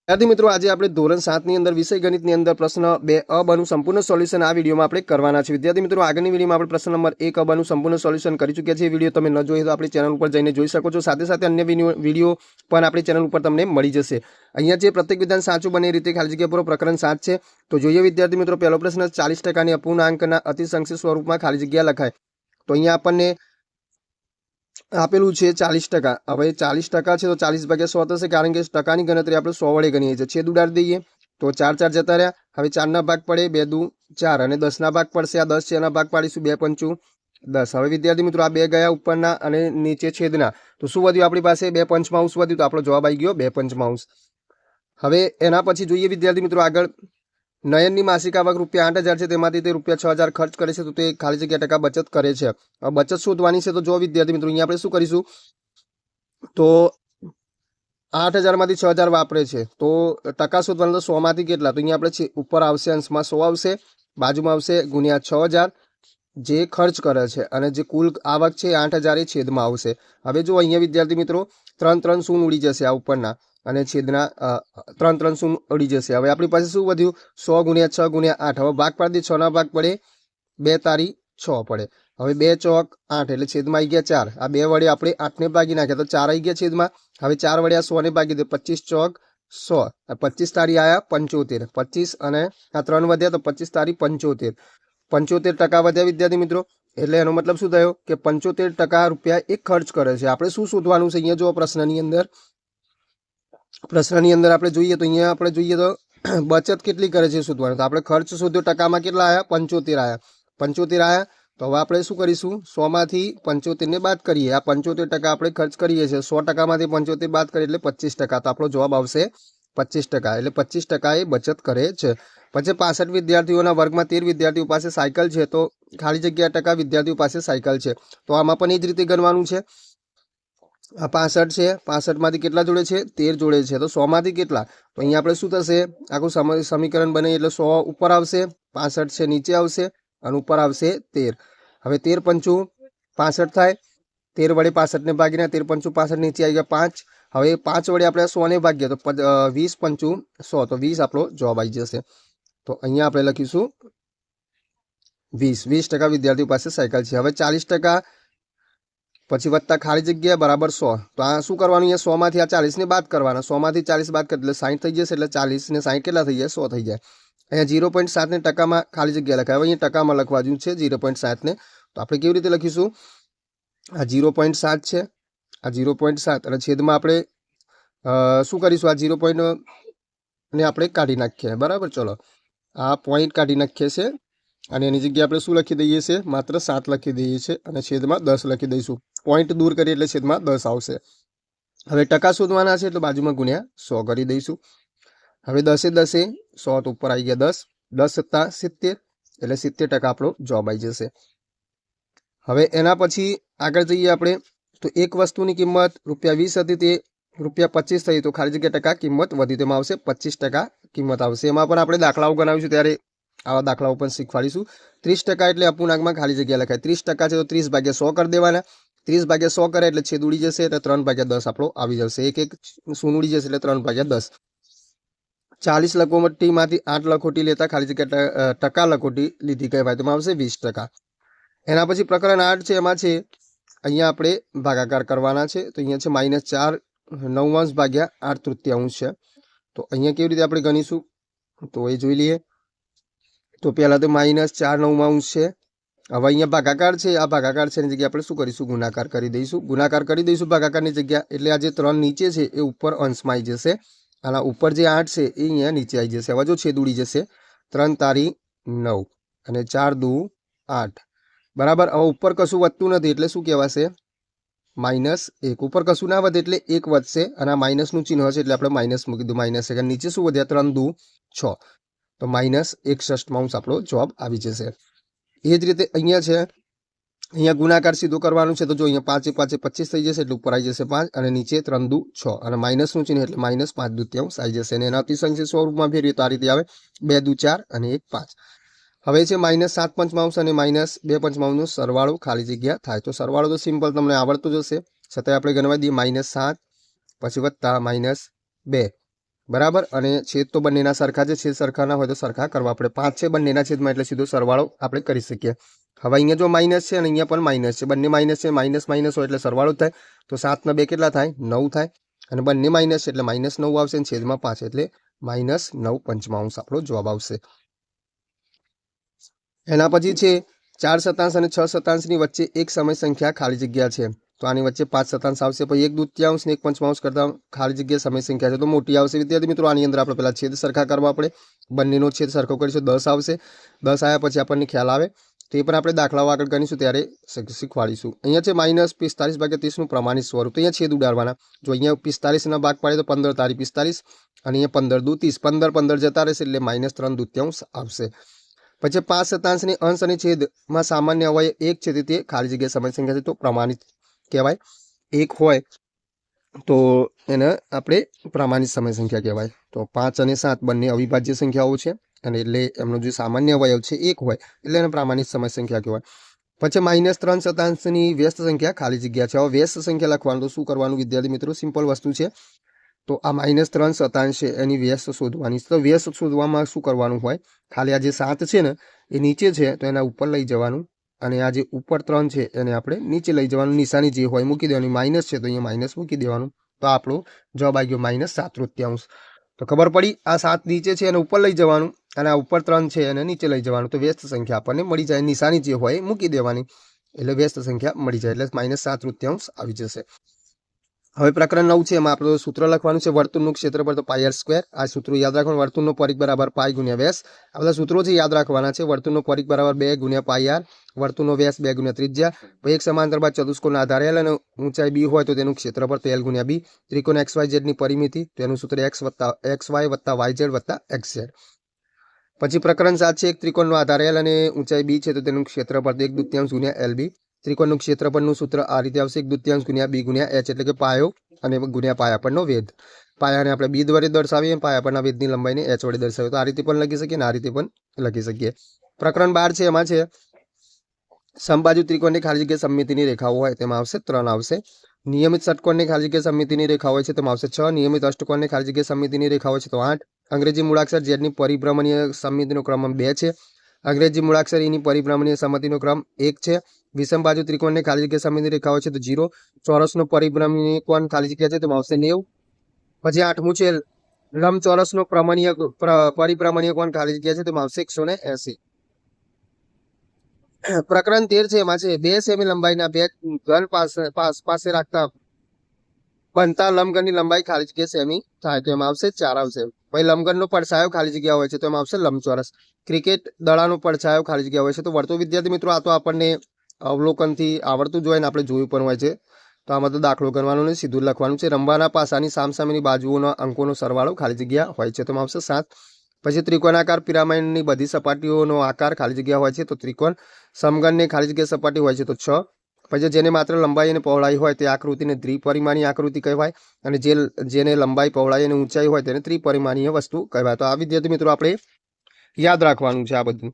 विद्यार्थी मित्रों आज આપણે ધોરણ 7 ની અંદર વિષય ગણિતની અંદર પ્રશ્ન 2 અ સંપૂર્ણ સોલ્યુશન આ વિડિયોમાં આપણે કરવાના છે। વિદ્યાર્થી મિત્રો આગળની વિડિયોમાં આપણે પ્રશ્ન નંબર 1 અ સંપૂર્ણ સોલ્યુશન કરી ચૂક્યા છે। વિડિયો તમે ન જોઈ તો આપણી ચેનલ ઉપર જઈને જોઈ શકો છો। સાથે સાથે અન્ય વિડિયો પણ આપણી ચેનલ ઉપર તમને મળી જશે। અહીંયા જે પ્રत्येक વિધાન સાચું બને રીતે ખાલી જગ્યા પૂરો પ્રકરણ 7 છે। તો જોઈએ વિદ્યાર્થી મિત્રો પહેલો પ્રશ્ન 40% ની અપૂર્ણાંકના અતિ સંક્ષિપ્ત સ્વરૂપમાં ખાલી જગ્યા લખાય। તો અહીંયા આપણને આપેલું છે 40%। હવે 40% છે તો 40 ભાગ્યા 100 થશે કારણ કે ટકાની ગણતરી આપણે 100 વડે ગણીએ છીએ। છેદ ઉડાડી દઈએ તો 4 4 જતા રહ્યા। હવે 4 ના ભાગ પડે 2 દુ 4 અને 10 ના ભાગ પડશે। આ 10 છે એના ભાગ પાડીશું 2 પંચું 10। હવે વિદ્યાર્થી મિત્રો આ 2 ગયા ઉપરના અને નીચે છેદના તો શું વધ્યું આપણી પાસે 2 પંચમાંશ વધ્યું તો આપણો જવાબ આવી ગયો 2 પંચમાંશ। હવે એના પછી જોઈએ વિદ્યાર્થી મિત્રો આગળ નયનની માસિક આવક રૂપિયા 8000 છે તેમાંથી તે રૂપિયા 6000 ખર્ચ કરે છે તો તે ખાલી જગ્યા ટકા બચત કરે છે। હવે બચત શોધવાની છે તો જો વિદ્યાર્થી મિત્રો અહીંયા આપણે શું કરીશું તો 8000 માંથી 6000 વાપરે છે તો ટકા શોધવાનું તો 100 માંથી કેટલા તો અહીંયા આપણે ઉપર આવશે અંશમાં 100 આવશે બાજુમાં આવશે ગુણ્યા 6000 જે ખર્ચ કરે છે અને જે કુલ આવક છે 8000 એ છેદમાં આવશે। હવે જો અહીંયા વિદ્યાર્થી મિત્રો 3 3 શૂન્ય ઉડી જશે આ ઉપરના અને છેદના 3 3 શૂન્ય ઉડી જશે। હવે આપણી પાસે શું વધ્યું 100 ગુણ્યા 6 ગુણ્યા 8। હવે ભાગ પાડી દે 6 ના ભાગ પડે 2 તારી 6 પડે। હવે 2 ચોક 8 એટલે છેદમાં આવી ગયા 4। આ 2 વડે આપણે 8 ને ભાગી નાખ્યા તો 4 આવી ગયા છેદમાં। હવે 4 વડે આ 100 ને ભાગી દે 25 ચોક 100 25 તારી આયા 75 25 અને આ 3 વધ્યા તો 25 તારી 75 75% વધ્યા વિદ્યાર્થી મિત્રો। એટલે એનો મતલબ શું થયો કે 75% રૂપિયા એક ખર્ચ કરે છે। આપણે શું શોધવાનું છે અહીંયા જો પ્રશ્નની અંદર આપણે જોઈએ તો અહીંયા આપણે જોઈએ તો બચત કેટલી કરે છે શોધવાનું। તો આપણે ખર્ચ શોધ્યો ટકામાં કેટલા આયા 75 આયા 75 આયા તો હવે આપણે શું કરીશું 100 માંથી 75 ને બાદ કરીએ। આ 75% આપણે ખર્ચ કરીએ છીએ 100% માંથી 75 બાદ કરીએ એટલે 25% તો આપણો જવાબ આવશે 25% એટલે 25% એ બચત કરે છે। પછી 65 વિદ્યાર્થીઓના વર્ગમાં 13 વિદ્યાર્થીઓ પાસે સાયકલ છે તો ખાલી જગ્યા ટકા વિદ્યાર્થીઓ પાસે સાયકલ છે તો આમાં પણ એ જ રીતે ગણવાનું છે। આ 65 છે 65 માંથી કેટલા જોડે છે 13 જોડે છે તો 100 માંથી કેટલા તો અહીંયા આપણે શું થશે આખું સમીકરણ બને એટલે 100 ઉપર આવશે 65 છે નીચે આવશે અને ઉપર આવશે 13। હવે 13 પંચું 65 થાય 13 વડે 65 ને ભાગીને 13 પંચું 65 નીચે આવી ગયા 5। હવે 5 વડે આપણે 100 ને ભાગીએ તો 20 પંચું 100 તો 20 આપણો જવાબ આવી જશે। તો અહીંયા આપણે લખીશું 20% વિદ્યાર્થીઓ પાસે સાયકલ છે। હવે 40% પછી વત્તા ખાલી જગ્યા બરાબર 100 તો આ શું કરવાનું અહીંયા 100 માંથી આ 40 ને બાદ કરવાના 100 માંથી 40 બાદ કરીએ એટલે 60 થઈ જશે એટલે 40 ને 60 કેટલા થઈ જાય 100 થઈ જાય। અહીંયા 0.7 ને ટકામાં ખાલી જગ્યા લખાય। હવે અહીંયા ટકામાં લખવાનું છે 0.7 ને તો આપણે કેવી રીતે લખીશું આ 0.7 છે આ 0.7 અને છેદમાં આપણે શું કરીશું આ 0. ને આપણે કાઢી નાખીએ બરાબર। ચલો આ પોઈન્ટ કાઢી નાખીએ છે અને એની જગ્યાએ આપણે શું લખી દઈએ છે માત્ર 7 લખી દઈએ છે અને છેદમાં 10 લખી દઈશું। પોઈન્ટ દૂર કરીએ એટલે છેદમાં 10 આવશે। હવે ટકા શોધવાના છે એટલે બાજુમાં ગુણ્યા 100 કરી દઈશું। હવે 10 એ 10 100 તો ઉપર આવી ગયા 10 10 + 70 એટલે 70% આપણો જવાબ આવી જશે। હવે એના પછી આગળ જઈએ આપણે તો એક વસ્તુની કિંમત ₹20 હતી તે ₹25 થઈ તો ખાલી જગ્યા ટકા કિંમત વધી તેમાં આવશે 25% કિંમત આવશે। એમાં પણ આપણે દાખલાઓ ગણાવીશું ત્યારે આવા દાખલાઓ પણ શીખવાડીશું। 30% એટલે અપૂર્ણાંકમાં ખાલી જગ્યા લખાય 30% છે તો 30 ભાગ્યા 100 કરી દેવાના 30 ભાગ્યા 100 કરે એટલે છેદ ઉડી જશે એટલે 3/10 આપણો આવી જશે। એક એક શૂન્ય ઉડી જશે એટલે 3/10। 40 લખોટીમાંથી 8 લખોટી લેતા ખાલી જગ્યા ટકા લખોટી લીધી કહેવાય તેમાં આવશે 20%। એના પછી પ્રકરણ 8 છે એમાં છે અહીંયા આપણે ભાગાકાર કરવાના છે તો અહીંયા છે -4 9 ભાગ્યા 8 તૃતીયાંશ છે તો અહીંયા કેવી રીતે આપણે ગણીશું તો એ જોઈ લઈએ। તો પહેલા તો -4 9 છે। હવે અહીંયા ભાગાકાર છે આ ભાગાકાર છે એની જગ્યાએ આપણે શું કરીશું ગુણાકાર કરી દઈશું ભાગાકારની જગ્યા એટલે આ જે 3 નીચે છે એ ઉપર અંશમાં આવી જશે અને ઉપર જે 8 છે એ અહીંયા નીચે આવી જશે। હવે જો છેદ ઉડી જશે 3 તારી 9 અને 4 દુ 8 બરાબર। હવે ઉપર કશું વધતું નથી એટલે શું કહેવાશે -1 ઉપર કશું ના વધે એટલે 1 વધશે અને આ માઇનસનું ચિહ્ન હશે એટલે આપણે માઇનસ મૂકી દીધું -1 નીચે શું વધ્યા 3 દુ 6 તો -61 આપણો જવાબ આવી જશે। એ જ રીતે અહીંયા છે અહીંયા ગુણાકાર સીધો કરવાનું છે તો જો અહીંયા 5 5 25 થઈ જશે એટલે ઉપર આવી જશે 5 અને નીચે 3 દુ 6 અને માઇનસનું ચિહ્ન એટલે -5 દૂત્યાંશ આવી જશે અને એના અતિસંખ્ય સ્વરૂપમાં ફેરવીએ તો આ રીતે આવે 2 દુ 4 અને 1 5। હવે છે -7 પંચમાંશ અને -2 પંચમાંશનો સરવાળો ખાલી જગ્યા થાય તો સરવાળો તો સિમ્પલ તમને આવડતો જ હશે છતાંય આપણે ગણવા દઈએ -7 પછી વત્તા -2 બરાબર. અને છેદ તો બંનેના સરખા છે, છેદ સરખા ના હોય તો સરખા કરવા પડે. 5 છે બંનેના છેદમાં એટલે સીધો સરવાળો આપણે કરી શકીએ. હવે અહીંયા જો માઇનસ છે અને અહીંયા પણ માઇનસ છે, બંને માઇનસ છે, માઇનસ માઇનસ હોય એટલે સરવાળો જ થાય. તો 7 ના 2 કેટલા થાય? 9 થાય. અને બંને માઇનસ છે એટલે -9 આવશે અને છેદમાં 5 એટલે -9/5 આપણો જવાબ આવશે. એના પછી છે 4 શતાંશ અને 6 શતાંશની વચ્ચે એક સમય સંખ્યા ખાલી જગ્યા છે. તો આની વચ્ચે 5 શતાંશ આવશે, પછી 1/2 ને 1/5 કરતા ખાલી જગ્યા સમય સંખ્યા છે તો મોટી આવશે. વિદ્યાર્થી મિત્રો, આની અંદર આપણે પહેલા છેદ સરખા કરવા પડે. બંનેનો છેદ સરખો કરીશું, 10 આવશે. 10 આવ્યા પછી આપણને ખ્યાલ આવે તો એ પણ આપણે દાખલાઓ આગળ ગણીશું ત્યારે શીખવાડીશું. અહીંયા છે -45/30 નું પ્રમાણિત સ્વરૂપ. તો અહીંયા છેદ ઉડાડવાના. જો અહીંયા 45 ભાગ પાડે તો 15 તારી 45 અને અહીંયા 15 દુ 30, 15 જતા રહેશે એટલે -3/2 આવશે. પછી 5 શતાંશની અંશ અને છેદમાં સામાન્ય અવયવ 1 છે તે ખાલી જગ્યા સમય સંખ્યા છે તો પ્રમાણિત કહેવાય. 1 હોય તો એને આપણે પ્રમાણિત સમય સંખ્યા કહેવાય. તો 5 અને 7 બંને અવિભાજ્ય સંખ્યાઓ છે અને એટલે એમનો જે સામાન્ય અવયવ છે 1 હોય એટલે એને પ્રમાણિત સમય સંખ્યા કહેવાય. પછી -3 શતાંશની વ્યસ્ત સંખ્યા ખાલી જગ્યા છે. હવે વ્યસ્ત સંખ્યા લખવાનું તો શું કરવાનું વિદ્યાર્થી મિત્રો? સિમ્પલ વસ્તુ છે. તો આ -3 શતાંશ છે એની વ્યસ્ત શોધવાની. તો વ્યસ્ત શોધવામાં શું કરવાનું હોય? ખાલી આ જે 7 છે ને એ નીચે છે તો એના ઉપર લઈ જવાનું અને આ જે ઉપર 3 છે એને આપણે નીચે લઈ જવાનું. નિશાની જે હોય મૂકી દેવાની. માઇનસ છે તો અહીંયા માઇનસ મૂકી દેવાનું. તો આપણો જવાબ આવી ગયો -7/3. તો ખબર પડી, આ 7 નીચે છે એને ઉપર લઈ જવાનું અને આ ઉપર 3 છે એને નીચે લઈ જવાનું. તો વ્યસ્ત સંખ્યા આપણને મળી જાય. નિશાની જે હોય મૂકી દેવાની એટલે વ્યસ્ત સંખ્યા મળી જાય એટલે -7/3 આવી જશે. હવે પ્રકરણ 9 છે, એમાં આપણે સૂત્ર લખવાનું છે. વર્તુળનું ક્ષેત્રફળ તો πr². આ સૂત્રો યાદ રાખવાનું. વર્તુળનો પરિઘ બરાબર π × વ્યાસ. આ બધા સૂત્રો છે યાદ રાખવાના છે. વર્તુળનો પરિઘ બરાબર 2 × πr, વર્તુળનો વ્યાસ 2 × ત્રિજ્યા. પછી એક સમાંતર બાદ ચતુષ્કોણના આધારે L અને ઊંચાઈ b હોય તો તેનું ક્ષેત્રફળ તો L × b. ત્રિકોણ XYZ ની પરિમિતિ તો એનું સૂત્ર XY + YZ + XZ. પછી પ્રકરણ 7 છે. એક ત્રિકોણનો આધાર L અને ઊંચાઈ b છે તો તેનું ક્ષેત્રફળ 1/2 × LB. ત્રિકોણનું ક્ષેત્રફળનું સૂત્ર આ રીતે આવશે: 1/2 × b × h એટલે કે પાયો અને ગુણ્યા પાયા પરનો વેધ. પાયાને આપણે b દ્વારા દર્શાવીએ, પાયા પરના વેધની લંબાઈને h વડે દર્શાવીએ. તો આ રીતે પણ લખી શકીએ અને આ રીતે પણ લખી શકીએ. પ્રકરણ 12 છે, એમાં છે સમબાજુ ત્રિકોણની ખાલી જગ્યા સમમિતિની રેખાઓ હોય તેમાં આવશે 3 આવશે. નિયમિત ષટકોણની ખાલી જગ્યા સમમિતિની રેખા હોય છે તેમાં આવશે 6. નિયમિત અષ્ટકોણની ખાલી જગ્યા સમમિતિની રેખા હોય છે તો 8. અંગ્રેજી મૂળાક્ષર Z ની પરિભ્રમણીય સમમિતિનો ક્રમ 2 છે. અંગ્રેજી મૂળાક્ષર E ની પરિભ્રમણીય સમમિતિનો ક્રમ 1 છે. વિષમ બાજુ ત્રિકોણની ખાલી જગ્યા સમમિતિની રેખા હોય છે તો 0. ચોરસનો પરિભ્રમણીય કોણ ખાલી જગ્યા છે તેમાં આવશે 90. પછી 8મું છે લંબચોરસનો પરિભ્રમણીય કોણ ખાલી જગ્યા છે તેમાં આવશે 180. પ્રકરણ 13 છે, એમાં છે 2 સેમી લંબાઈના બે ઘન પાસે રાખતા બનતા લંબઘનની લંબાઈ ખાલી જગ્યા સેમી થાય તો એમાં આવશે 4 આવશે. પછી લંબઘનનો પડછાયો ખાલી જગ્યા હોય છે તો એમાં આવશે લંબચોરસ. ક્રિકેટ દડાનો પડછાયો ખાલી જગ્યા હોય છે તો વર્તો. વિદ્યાર્થી મિત્રો, આ તો આપણને અવલોકનથી આવડતું જ હોય ને આપણે જોયું પણ હોય છે. તો આમાં તો દાખલો કરવાનો નહીં, સીધું લખવાનું છે. રંબાના પાસાની સામસામેની બાજુઓના અંકોનો સરવાળો ખાલી જગ્યા હોય છે તો એમાં આવશે 7. પછી ત્રિકોણાકાર પિરામિડની બધી સપાટીઓનો આકાર ખાલી જગ્યા હોય છે તો ત્રિકોણ. સમઘનની ખાલી જગ્યા સપાટી હોય છે તો 6. પછી જેને માત્ર લંબાઈ અને પહોળાઈ હોય તે આકૃતિને દ્વિપરિમાણીય આકૃતિ કહેવાય અને જેને લંબાઈ, પહોળાઈ અને ઊંચાઈ હોય તેને ત્રિપરિમાણીય વસ્તુ કહેવાય. તો આ વિદ્યાર્થી મિત્રો આપણે યાદ રાખવાનું છે આ બધું.